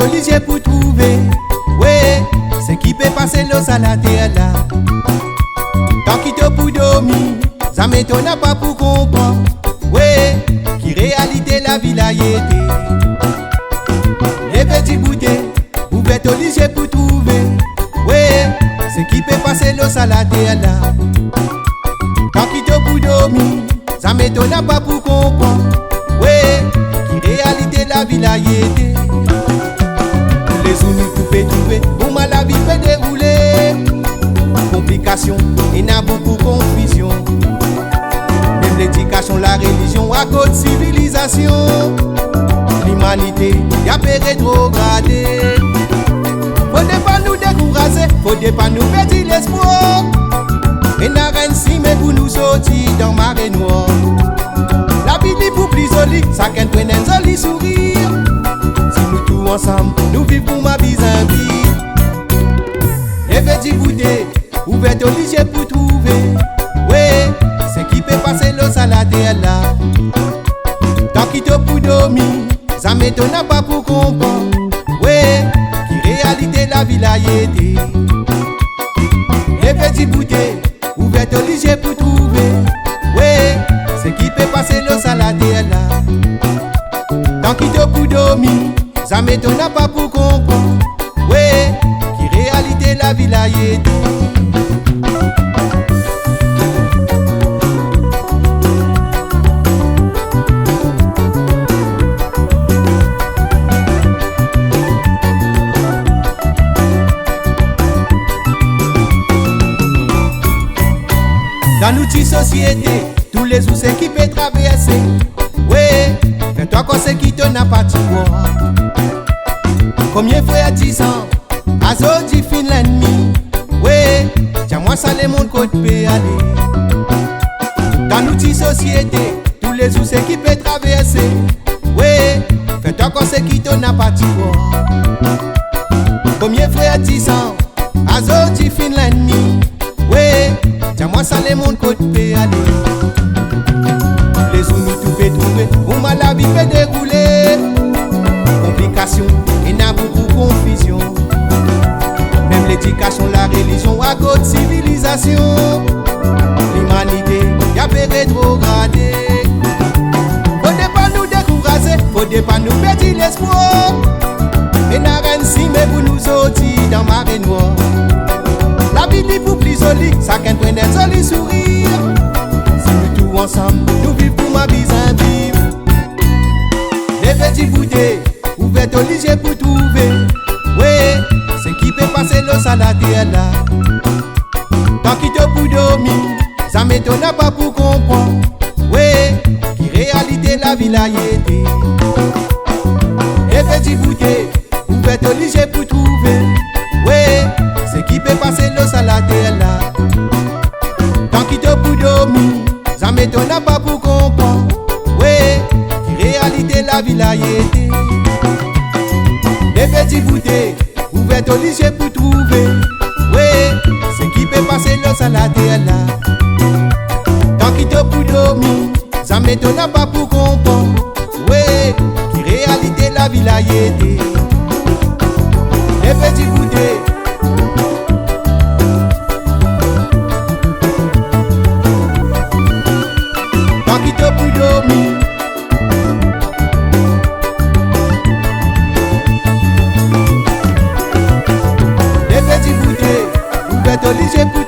êtes obligé pour trouver, ouais, c'est qui peut passer l'eau à la terre là. Tant qu'il te pour dormir, ça m'étonne pas pour comprendre, ouais, qui réalité la vie là y était. Les petits bouteilles, vous êtes obligé pour trouver, ouais, c'est qui peut passer l'eau à la terre là. Tant qu'il te pour dormir, ça m'étonne pas pour comprendre, ouais, qui réalité la vie là y était. Les unis vous pouvez trouver, pour moi la vie peut dérouler. Complications, il y a beaucoup de confusion. Même l'éducation, la religion, à cause de civilisation. L'humanité, y a peu rétrogradé. Faut pas nous décourager, faut pas nous perdre l'espoir. Et n'a rien si mais pour nous sortir dans marée noire. La vie n'est pour plus jolie, ça qu'elle prenne un joli sourire. Si nous tous ensemble, nous vivons ma vie en vie. Les petits bouteilles, vous êtes obligés pour trouver, ouais, c'est qui peut passer l'eau à la terre là. Tant qu'il te pour dormir, ça m'étonne pas pour comprendre, ouais, qui réalité la vie là y était. Les petits bouteilles, vous êtes obligés pour trouver, ouais, c'est qui peut passer l'eau à la terre là. Tant qu'il te pour dormir, ça m'étonne pas pour comprendre, ouais, qui réalité la vie là y était. Dans notre société, tous les jours c'est qui peut traverser. Ouais, fais-toi qu'on sait qui te n'a pas de voir. Combien frères 10 ans, à ce dit fin l'ennemi. Ouais, tiens-moi ça les mondes qu'on peut aller. Dans notre société, tous les jours c'est qui peut traverser. Ouais, fais-toi qu'on sait qui te n'a pas de voir. Combien frères 10 ans, à ce dit fin l'ennemi. Ouais, tiens-moi ça les mondes qu'on peut aller. Les jours nous tout peut trouver, pour moi la vie peut dérouler. Complications, il y a beaucoup de confusion. Même l'éducation, la religion, à cause de civilisation. L'humanité, y a peu rétrogradé. Faut pas nous décourager, faut pas nous perdre l'espoir. Et n'a rien si mais vous nous sortir dans marée noire. La vie n'est pour plus jolie, ça qu'elle prenne un joli sourire. Si nous tous ensemble, nous vivons pour ma vie en vie. Les petits bouteilles, vous êtes obligés pour trouver, ouais, c'est qui peut passer l'eau à la terre là. Tant qu'il te pour dormir, ça m'étonne pas pour comprendre, ouais, qui réalité la vie là y était. Les petits bouteilles, vous êtes obligés pour trouver, ouais, c'est qui peut passer l'eau à la terre là. Tant qu'il te pour dormir, ça m'étonne pas pour comprendre, ouais, qui réalité la vie là y était. Les petits bouteilles, vous êtes obligés pour trouver, ouais, c'est qui peut passer l'eau à la terre là. Tant qu'il te pour dormir, ça m'étonne pas pour comprendre, ouais, qui réalité la vie là y était. Les petits bouteilles, tant qu'il te pour dormir. Les petits bouteilles, vous êtes obligés pour